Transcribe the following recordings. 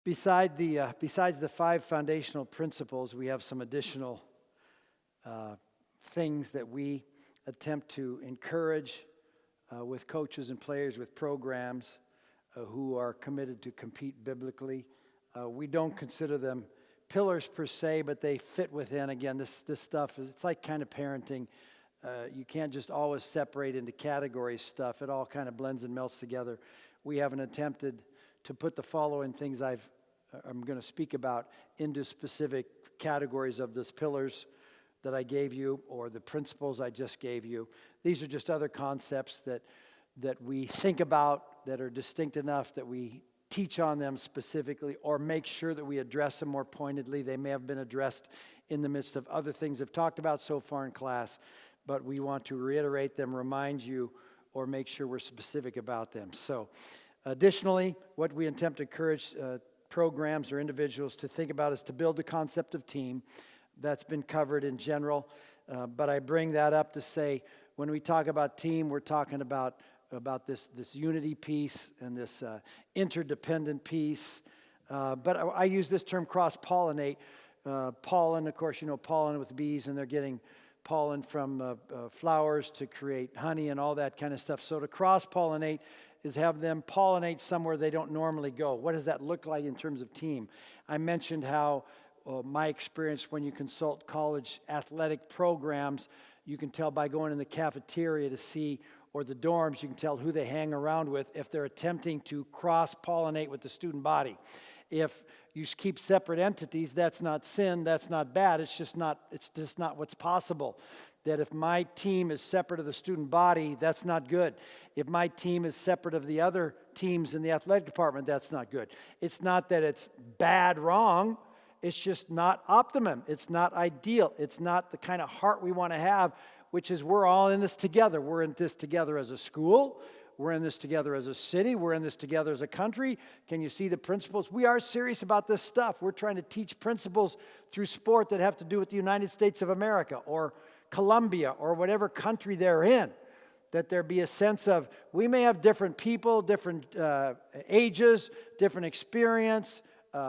Besides the 5 foundational principles, we have some additional things that we attempt to encourage with coaches and players, with programs who are committed to compete biblically. We don't consider them pillars per se, but they fit within. Again, this stuff it's like kind of parenting. You can't just always separate into category stuff. It all kind of blends and melts together. We haven't attempted to put the following things I'm going to speak about into specific categories of those pillars that I gave you or the principles I just gave you. These are just other concepts that we think about that are distinct enough that we teach on them specifically or make sure that we address them more pointedly. They may have been addressed in the midst of other things I've talked about so far in class, but we want to reiterate them, remind you, or make sure we're specific about them. So, additionally, what we attempt to encourage programs or individuals to think about is to build the concept of team. That's been covered in general, but I bring that up to say when we talk about team, we're talking about this unity piece and this interdependent piece. But I use this term cross-pollinate. Pollen, of course, pollen with bees, and they're getting pollen from flowers to create honey and all that kind of stuff. So to cross-pollinate is have them pollinate somewhere they don't normally go. What does that look like in terms of team? I mentioned how my experience when you consult college athletic programs, you can tell by going in the cafeteria to see, or the dorms, you can tell who they hang around with if they're attempting to cross-pollinate with the student body. If you keep separate entities, that's not sin, that's not bad, it's just not what's possible. That if my team is separate of the student body, that's not good. If my team is separate of the other teams in the athletic department, that's not good. It's not that it's bad, wrong. It's just not optimum. It's not ideal. It's not the kind of heart we want to have, which is we're all in this together. We're in this together as a school. We're in this together as a city. We're in this together as a country. Can you see the principles? We are serious about this stuff. We're trying to teach principles through sport that have to do with the United States of America or Colombia or whatever country they're in. That there be a sense of we may have different people, different ages, different experience,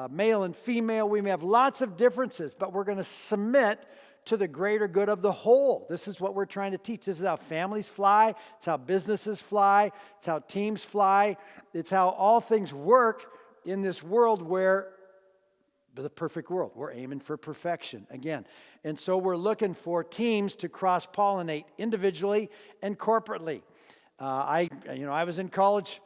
male and female. We may have lots of differences, but we're going to submit to the greater good of the whole. This is what we're trying to teach. This is how families fly. It's how businesses fly. It's how teams fly. It's how all things work in this world where the perfect world. We're aiming for perfection again. And so we're looking for teams to cross-pollinate individually and corporately. I was in college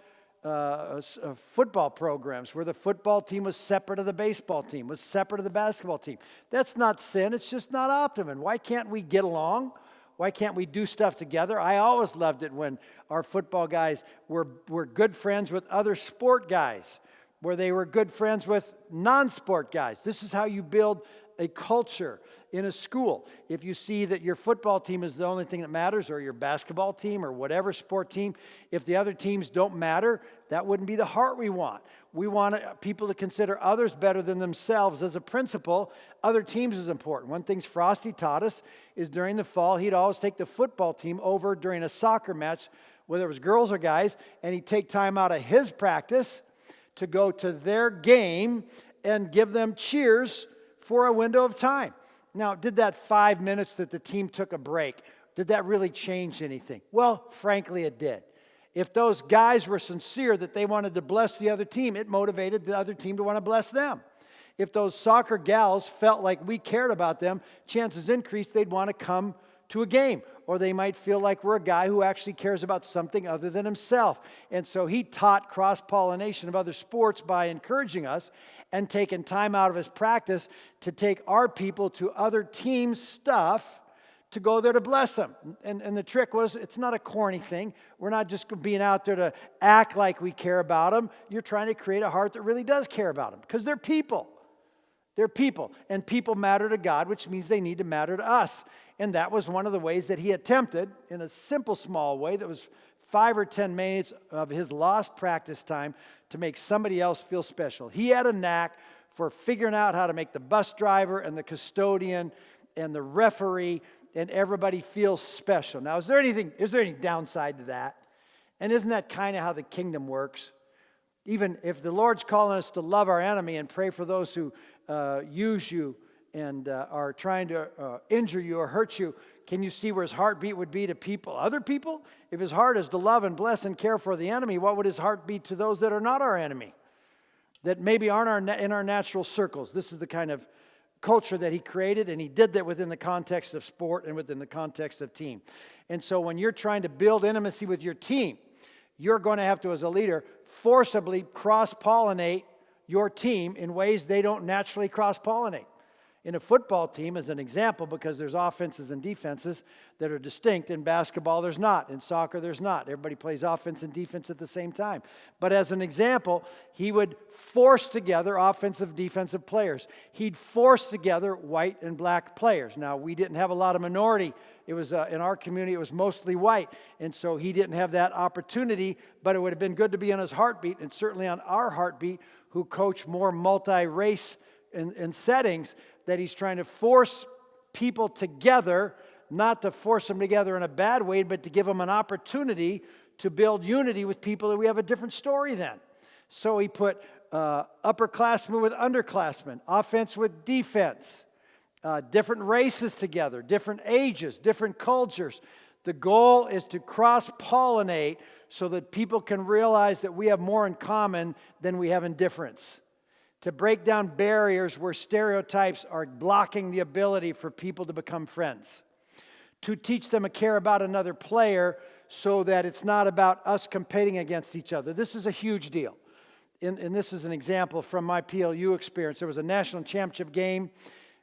football programs where the football team was separate of the baseball team, was separate of the basketball team. That's not sin. It's just not optimum. Why can't we get along? Why can't we do stuff together? I always loved it when our football guys were good friends with other sport guys, where they were good friends with non-sport guys. This is how you build a culture in a school. If you see that your football team is the only thing that matters, or your basketball team, or whatever sport team, if the other teams don't matter, that wouldn't be the heart we want. We want people to consider others better than themselves. As a principle, other teams is important. One thing Frosty taught us is during the fall, he'd always take the football team over during a soccer match, whether it was girls or guys, and he'd take time out of his practice to go to their game and give them cheers for a window of time. Now, did that 5 minutes that the team took a break, did that really change anything? Well, frankly, it did. If those guys were sincere that they wanted to bless the other team, it motivated the other team to want to bless them. If those soccer gals felt like we cared about them, chances increased they'd want to come to a game. Or they might feel like we're a guy who actually cares about something other than himself. And so he taught cross-pollination of other sports by encouraging us and taking time out of his practice to take our people to other teams' stuff to go there to bless them. And the trick was, it's not a corny thing. We're not just being out there to act like we care about them. You're trying to create a heart that really does care about them because they're people. They're people, and people matter to God, which means they need to matter to us. And that was one of the ways that he attempted, in a simple, small way, that was 5 or 10 minutes of his lost practice time to make somebody else feel special. He had a knack for figuring out how to make the bus driver and the custodian and the referee and everybody feel special. Now, is there any downside to that? And isn't that kind of how the kingdom works? Even if the Lord's calling us to love our enemy and pray for those who use you and are trying to injure you or hurt you, can you see where his heartbeat would be to people, other people? If his heart is to love and bless and care for the enemy, what would his heart be to those that are not our enemy, that maybe aren't in our natural circles? This is the kind of culture that he created, and he did that within the context of sport and within the context of team. And so when you're trying to build intimacy with your team, you're going to have to, as a leader, forcibly cross-pollinate your team in ways they don't naturally cross-pollinate. In a football team, as an example, because there's offenses and defenses that are distinct. In basketball, there's not. In soccer, there's not. Everybody plays offense and defense at the same time. But as an example, he would force together offensive, defensive players. He'd force together white and black players. Now, we didn't have a lot of minority. It was in our community, it was mostly white. And so he didn't have that opportunity, but it would have been good to be on his heartbeat, and certainly on our heartbeat, who coach more multi-race in settings, that he's trying to force people together, not to force them together in a bad way, but to give them an opportunity to build unity with people that we have a different story than. So he put upperclassmen with underclassmen, offense with defense, different races together, different ages, different cultures. The goal is to cross-pollinate so that people can realize that we have more in common than we have in difference. To break down barriers where stereotypes are blocking the ability for people to become friends. To teach them a care about another player so that it's not about us competing against each other. This is a huge deal. And this is an example from my PLU experience. There was a national championship game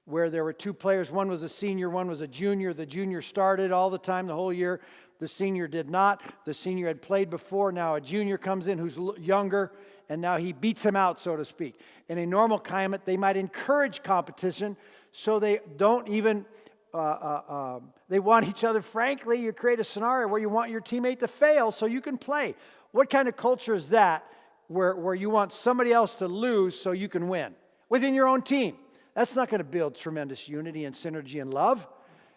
where there were two players. One was a senior, one was a junior. The junior started all the time, the whole year. The senior did not. The senior had played before. Now a junior comes in who's younger, and now he beats him out, so to speak. In a normal climate, they might encourage competition, so they don't even, they want each other. Frankly, you create a scenario where you want your teammate to fail so you can play. What kind of culture is that where you want somebody else to lose so you can win within your own team? That's not going to build tremendous unity and synergy and love.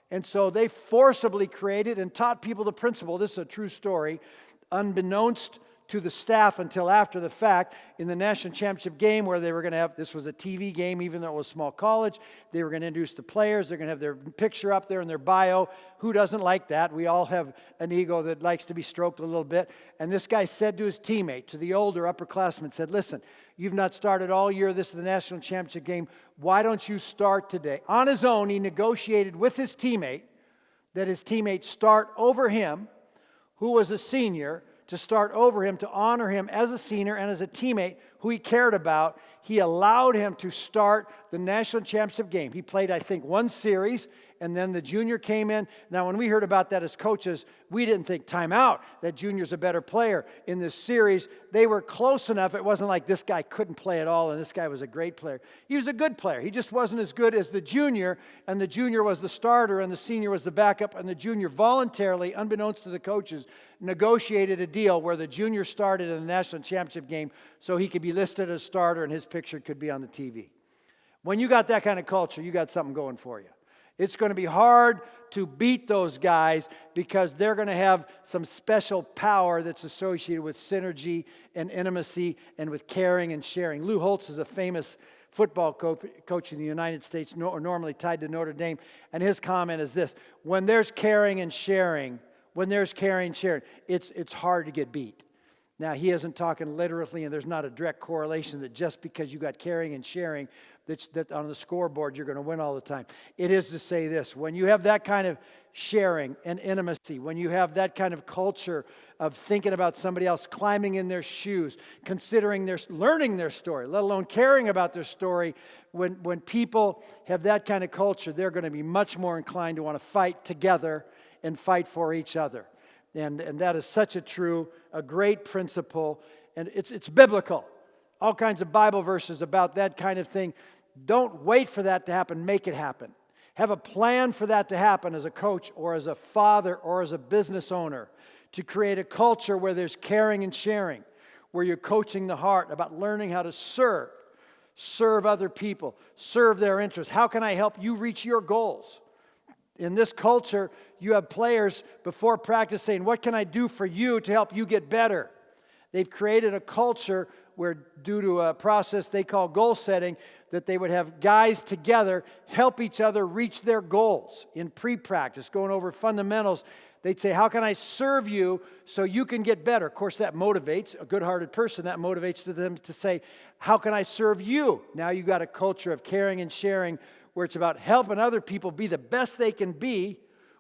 And so they forcibly created and taught people the principle. This is a true story, unbeknownst to the staff until after the fact. In the national championship game where they were going to have, this was a TV game even though it was a small college, they were going to introduce the players, they're going to have their picture up there in their bio. Who doesn't like that? We all have an ego that likes to be stroked a little bit. And this guy said to his teammate, to the older upperclassman, said, listen, you've not started all year, this is the national championship game, why don't you start today? On his own, he negotiated with his teammate that his teammate start over him, who was a senior, to start over him, to honor him as a senior and as a teammate who he cared about. He allowed him to start the national championship game. He played, I think, one series, and then the junior came in. Now, when we heard about that as coaches, we didn't think, time out, that junior's a better player. In this series, they were close enough. It wasn't like this guy couldn't play at all and this guy was a great player. He was a good player. He just wasn't as good as the junior, and the junior was the starter and the senior was the backup, and the junior voluntarily, unbeknownst to the coaches, negotiated a deal where the junior started in the national championship game so he could be listed as starter and his picture could be on the TV. When you got that kind of culture, you got something going for you. It's going to be hard to beat those guys because they're going to have some special power that's associated with synergy and intimacy and with caring and sharing. Lou Holtz is a famous football coach in the United States, normally tied to Notre Dame, and his comment is this: when there's caring and sharing, it's hard to get beat. Now, he isn't talking literally, and there's not a direct correlation that just because you got caring and sharing, that on the scoreboard you're going to win all the time. It is to say this: when you have that kind of sharing and intimacy, when you have that kind of culture of thinking about somebody else, climbing in their shoes, considering learning their story, let alone caring about their story, when people have that kind of culture, they're going to be much more inclined to want to fight together and fight for each other. And that is such a great principle, and it's biblical. All kinds of Bible verses about that kind of thing. Don't wait for that to happen, make it happen. Have a plan for that to happen as a coach or as a father or as a business owner, to create a culture where there's caring and sharing, where you're coaching the heart about learning how to serve other people, serve their interests. How can I help you reach your goals? In this culture, you have players before practice saying, what can I do for you to help you get better? They've created a culture where due to a process they call goal setting, that they would have guys together help each other reach their goals in pre-practice, going over fundamentals. They'd say, how can I serve you so you can get better? Of course, that motivates a good-hearted person. That motivates them to say, how can I serve you? Now you've got a culture of caring and sharing where it's about helping other people be the best they can be,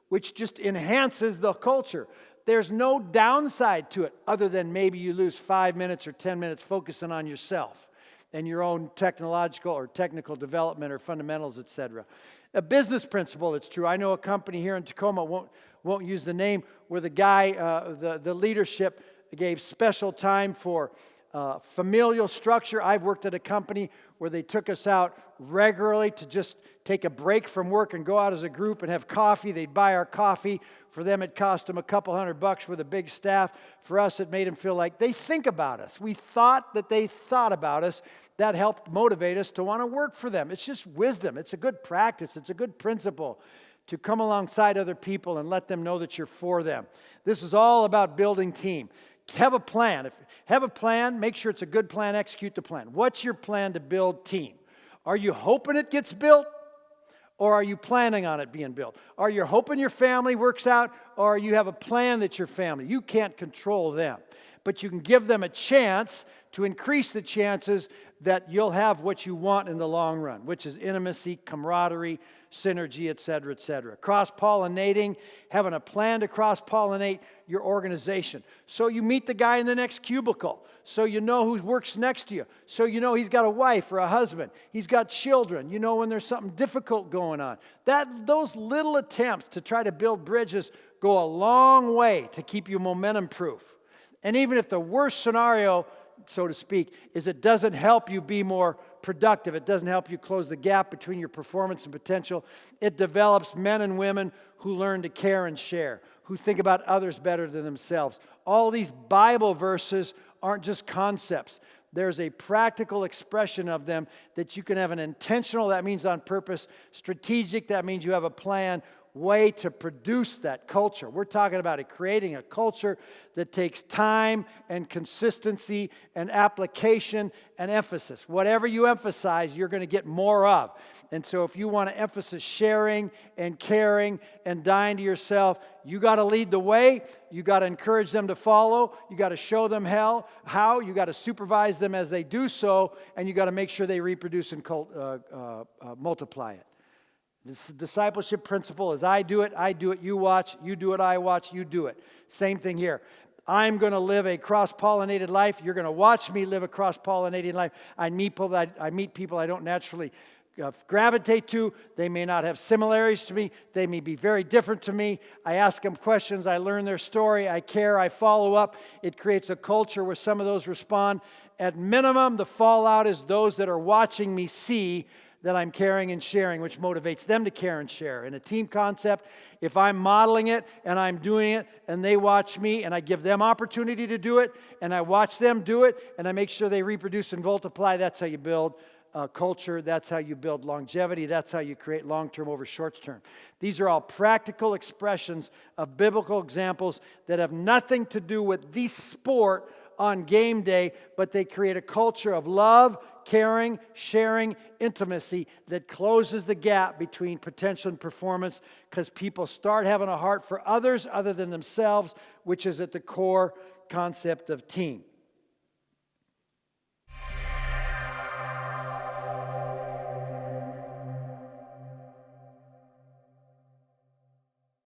which just enhances the culture. There's no downside to it other than maybe you lose 5 minutes or 10 minutes focusing on yourself and your own technological or technical development or fundamentals, etc. A business principle that's true. I know a company here in Tacoma, won't use the name, where the guy, the leadership gave special time for familial structure. I've worked at a company where they took us out regularly to just take a break from work and go out as a group and have coffee. They'd buy our coffee. For them, it cost them a couple $100 with a big staff. For us, it made them feel like they think about us. We thought that they thought about us. That helped motivate us to want to work for them. It's just wisdom. It's a good practice. It's a good principle to come alongside other people and let them know that you're for them. This is all about building team. Have a plan. Have a plan, make sure it's a good plan, execute the plan. What's your plan to build team? Are you hoping it gets built? Or are you planning on it being built? Are you hoping your family works out? Or you have a plan that your family? You can't control them. But you can give them a chance to increase the chances that you'll have what you want in the long run, which is intimacy, camaraderie, synergy, etc., etc. Cross-pollinating, having a plan to cross-pollinate your organization. So you meet the guy in the next cubicle. So you know who works next to you. So you know he's got a wife or a husband. He's got children. You know when there's something difficult going on. Those little attempts to try to build bridges go a long way to keep you momentum-proof. And even if the worst scenario, so to speak, is it doesn't help you be more productive, it doesn't help you close the gap between your performance and potential, it develops men and women who learn to care and share, who think about others better than themselves. All these Bible verses aren't just concepts. There's a practical expression of them that you can have an intentional, that means on purpose, strategic, that means you have a plan, way to produce that culture. We're talking about creating a culture that takes time and consistency and application and emphasis. Whatever you emphasize, you're going to get more of. And so if you want to emphasize sharing and caring and dying to yourself, you got to lead the way. You got to encourage them to follow. You got to show them how. You got to supervise them as they do so, and you got to make sure they reproduce and multiply it. This discipleship principle is I do it, you watch, you do it, I watch, you do it. Same thing here. I'm going to live a cross-pollinated life. You're going to watch me live a cross-pollinated life. I meet people I don't naturally gravitate to. They may not have similarities to me. They may be very different to me. I ask them questions. I learn their story. I care. I follow up. It creates a culture where some of those respond. At minimum, the fallout is those that are watching me see that I'm caring and sharing, which motivates them to care and share. In a team concept, if I'm modeling it and I'm doing it and they watch me and I give them opportunity to do it and I watch them do it and I make sure they reproduce and multiply, that's how you build culture. That's how you build longevity. That's how you create long-term over short-term. These are all practical expressions of biblical examples that have nothing to do with the sport on game day, but they create a culture of love, caring, sharing, intimacy that closes the gap between potential and performance because people start having a heart for others other than themselves, which is at the core concept of team.